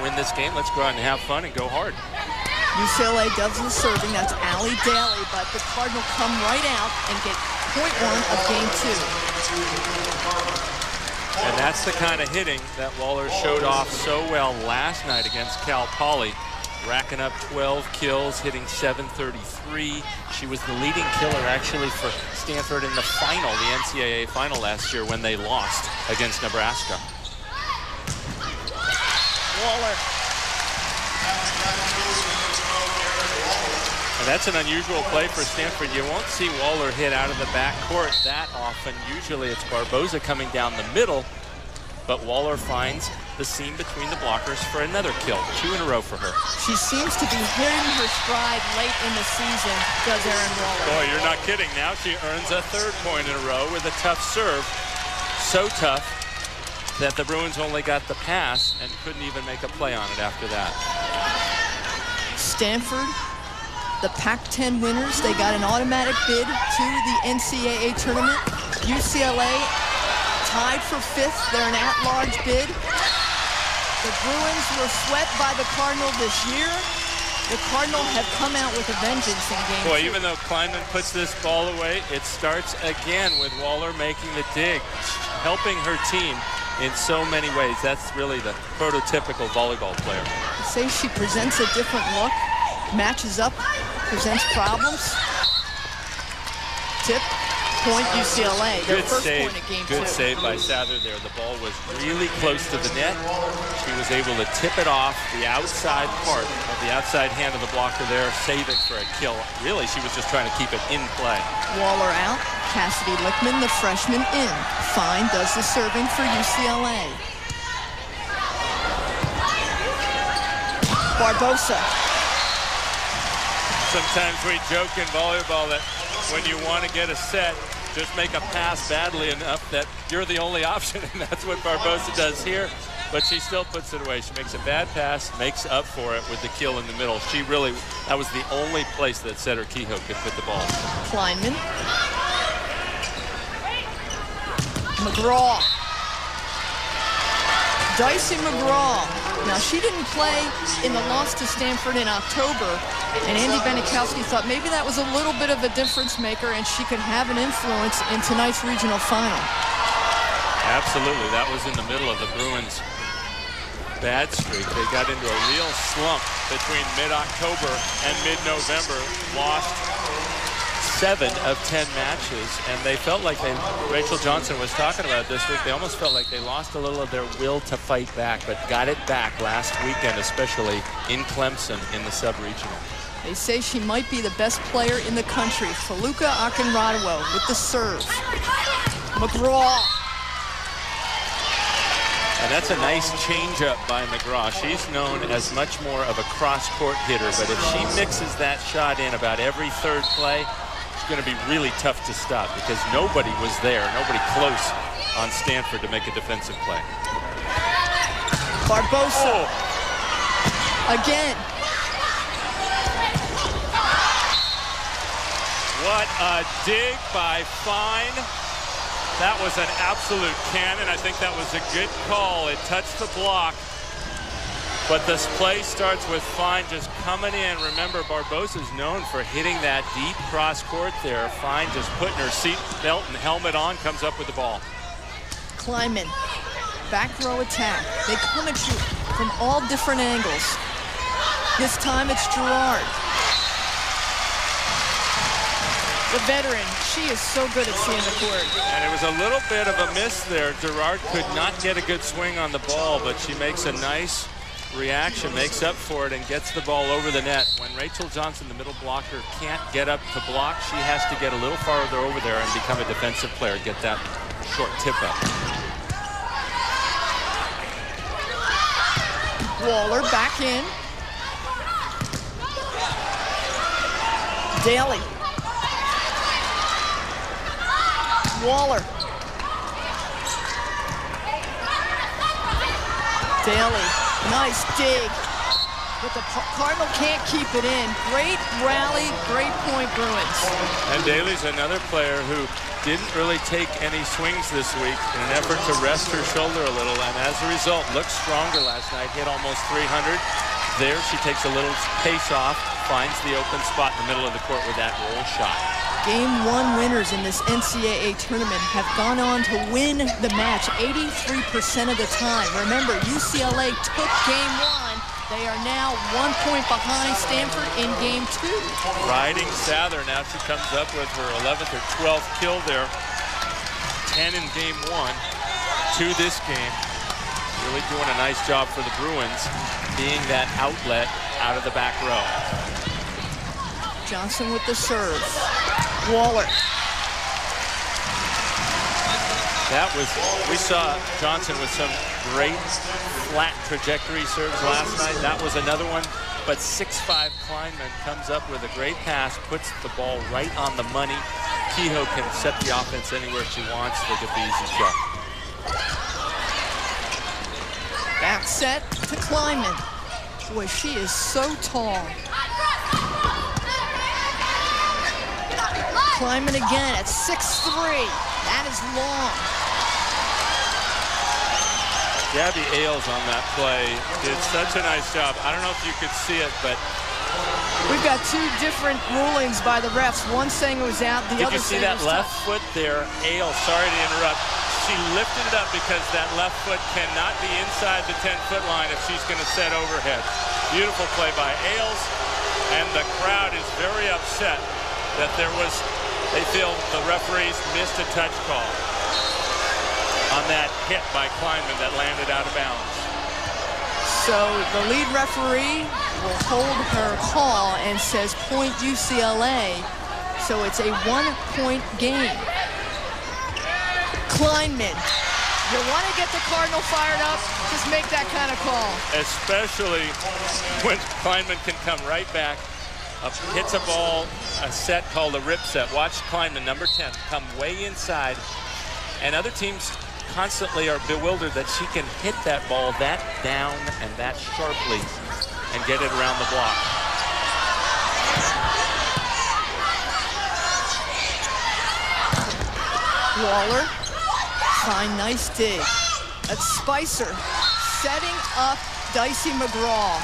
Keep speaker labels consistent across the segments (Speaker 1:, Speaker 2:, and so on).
Speaker 1: win this game. Let's go out and have fun and go hard.
Speaker 2: UCLA does the serving. That's Allie Daly, but the Cardinal come right out and get point one of game two.
Speaker 1: And that's the kind of hitting that Waller showed off so well last night against Cal Poly, racking up 12 kills, hitting .733. She was the leading killer actually for Stanford in the final, the NCAA final last year when they lost against Nebraska.
Speaker 2: Waller.
Speaker 1: And that's an unusual play for Stanford. You won't see Waller hit out of the backcourt that often. Usually it's Barboza coming down the middle, but Waller finds the seam between the blockers for another kill. 2 in a row for her.
Speaker 2: She seems to be hitting her stride late in the season, does Erin Waller.
Speaker 1: Boy, you're not kidding. Now she earns a 3rd point in a row with a tough serve. So tough that the Bruins only got the pass and couldn't even make a play on it after that.
Speaker 2: Stanford, the Pac-10 winners, they got an automatic bid to the NCAA tournament. UCLA tied for 5th. They're an at-large bid. The Bruins were swept by the Cardinal this year. The Cardinal have come out with a vengeance in game 2.
Speaker 1: Boy, even though Kleinman puts this ball away, it starts again with Waller making the dig, helping her team in so many ways. That's really the prototypical volleyball player.
Speaker 2: I'd say she presents a different look, matches up, presents problems. Tip, point UCLA. Their first point of game 2.
Speaker 1: Good save by Sather there. The ball was really close to the net. She was able to tip it off the outside part of the outside hand of the blocker there, save it for a kill. Really, she was just trying to keep it in play.
Speaker 2: Waller out. Cassidy Lickman, the freshman, in. Fine does the serving for UCLA. Barboza.
Speaker 1: Sometimes we joke in volleyball that when you want to get a set, just make a pass badly enough that you're the only option, and that's what Barboza does here. But she still puts it away. She makes a bad pass, makes up for it with the kill in the middle. She really, that was the only place that Setter Kehoe could put the ball.
Speaker 2: Kleinman. McGraw. Dicey McGraw. Now, she didn't play in the loss to Stanford in October, and Andy Benikowski thought maybe that was a little bit of a difference maker and she could have an influence in tonight's regional final.
Speaker 1: Absolutely. That was in the middle of the Bruins' bad streak. They got into a real slump between mid-October and mid-November, lost 7 of 10 matches, and they felt like Rachel Johnson was talking about this week, they almost felt like they lost a little of their will to fight back, but got it back last weekend, especially in Clemson in the sub-regional.
Speaker 2: They say she might be the best player in the country. Feluca Akinradwo with the serve. McGraw.
Speaker 1: And that's a nice change-up by McGraw. She's known as much more of a cross-court hitter, but if she mixes that shot in about every 3rd play, it's going to be really tough to stop because nobody was there, nobody close on Stanford to make a defensive play.
Speaker 2: Barboza. Again.
Speaker 1: What a dig by Fine. That was an absolute cannon. I think that was a good call. It touched the block. But this play starts with Fine just coming in. Remember, Barboza's known for hitting that deep cross court there. Fine just putting her seat belt and helmet on, comes up with the ball.
Speaker 2: Kleinman, back row attack. They come at you from all different angles. This time it's Gerard. The veteran, she is so good at seeing the court.
Speaker 1: And it was a little bit of a miss there. Gerard could not get a good swing on the ball, but she makes a nice reaction, makes up for it, and gets the ball over the net. When Rachel Johnson, the middle blocker, can't get up to block, she has to get a little farther over there and become a defensive player, get that short tip up.
Speaker 2: Waller back in. Daly. Waller. Daly, nice dig. but the Cardinal can't keep it in. Great rally, great point, Bruins.
Speaker 1: And Daly's another player who didn't really take any swings this week in an effort to rest her shoulder a little, and as a result, looked stronger last night, hit almost 300. There, she takes a little pace off, finds the open spot in the middle of the court with that roll shot.
Speaker 2: Game 1 winners in this NCAA tournament have gone on to win the match 83% of the time. Remember, UCLA took Game 1. They are now 1 point behind Stanford in Game 2.
Speaker 1: Riding Sather, now she comes up with her 11th or 12th kill there. 10 in Game 1 to this game. Really doing a nice job for the Bruins, being that outlet out of the back row.
Speaker 2: Johnson with the serve. Waller.
Speaker 1: We saw Johnson with some great flat trajectory serves last night. That was another one, but 6'5" Kleinman comes up with a great pass, puts the ball right on the money. Kehoe can set the offense anywhere she wants. Look at the easy shot.
Speaker 2: Back set to Kleinman. Boy, she is so tall. Kleinman again at 6'3". That is long.
Speaker 1: Gabby Ailes on that play did such a nice job. I don't know if you could see it, but
Speaker 2: we've got 2 different rulings by the refs. One saying it was out, the other saying it was
Speaker 1: Did you see that left foot there? Ailes, sorry to interrupt. She lifted it up because that left foot cannot be inside the 10-foot line if she's going to set overhead. Beautiful play by Ailes, and the crowd is very upset that they feel the referees missed a touch call on that hit by Kleinman that landed out of bounds.
Speaker 2: So the lead referee will hold her call and says point UCLA. So it's a 1-point game. Kleinman, you want to get the Cardinal fired up, just make that kind of call. Especially
Speaker 1: when Kleinman can come right back, hits a ball, a set called a rip set. Watch Kleinman, number 10, come way inside, and other teams constantly are bewildered that she can hit that ball that down and that sharply and get it around the block.
Speaker 2: Waller, fine, nice dig. That's Spicer setting up Dicey McGraw.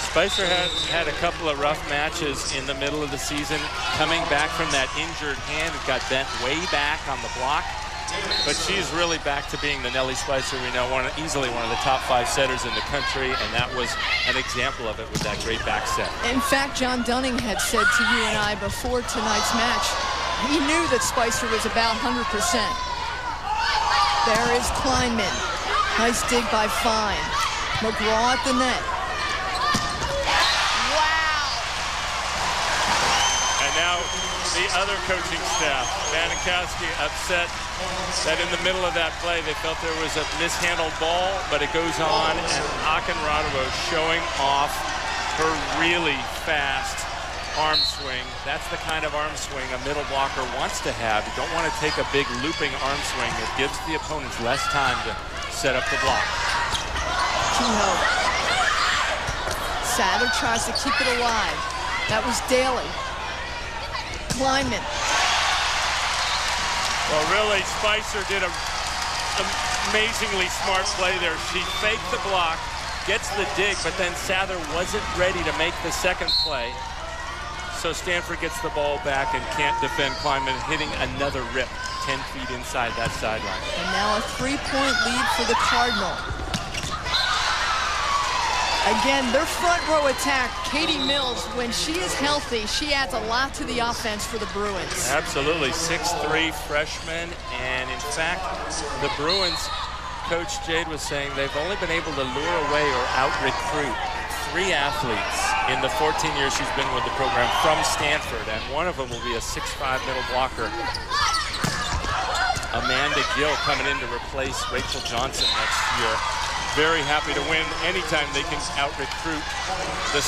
Speaker 1: Spicer had a couple of rough matches in the middle of the season, coming back from that injured hand. It got bent way back on the block. But she's really back to being the Nellie Spicer we know, easily one of the top 5 setters in the country, and that was an example of it with that great back set.
Speaker 2: In fact, John Dunning had said to you and I before tonight's match, he knew that Spicer was about 100%. There is Kleinman. Nice dig by Fine. McGraw at the net.
Speaker 1: Now the other coaching staff, Manikowski, upset that in the middle of that play they felt there was a mishandled ball, but it goes on, and Akinradova showing off her really fast arm swing. That's the kind of arm swing a middle blocker wants to have. You don't want to take a big looping arm swing. It gives the opponents less time to set up the block.
Speaker 2: Kehoe. Sather tries to keep it alive. That was Daly. Kleinman.
Speaker 1: Well, really, Spicer did an amazingly smart play there. She faked the block, gets the dig, but then Sather wasn't ready to make the second play. So Stanford gets the ball back and can't defend Kleinman, hitting another rip 10 feet inside that sideline.
Speaker 2: And now a 3-point lead for the Cardinal. Again, their front row attack, Katie Mills, when she is healthy, she adds a lot to the offense for the Bruins.
Speaker 1: Absolutely, 6'3" freshman, and in fact, the Bruins, Coach Jade was saying they've only been able to lure away or out-recruit 3 athletes in the 14 years she's been with the program from Stanford, and one of them will be a 6'5" middle blocker. Amanda Gill coming in to replace Rachel Johnson next year. Very happy to win anytime they can out-recruit the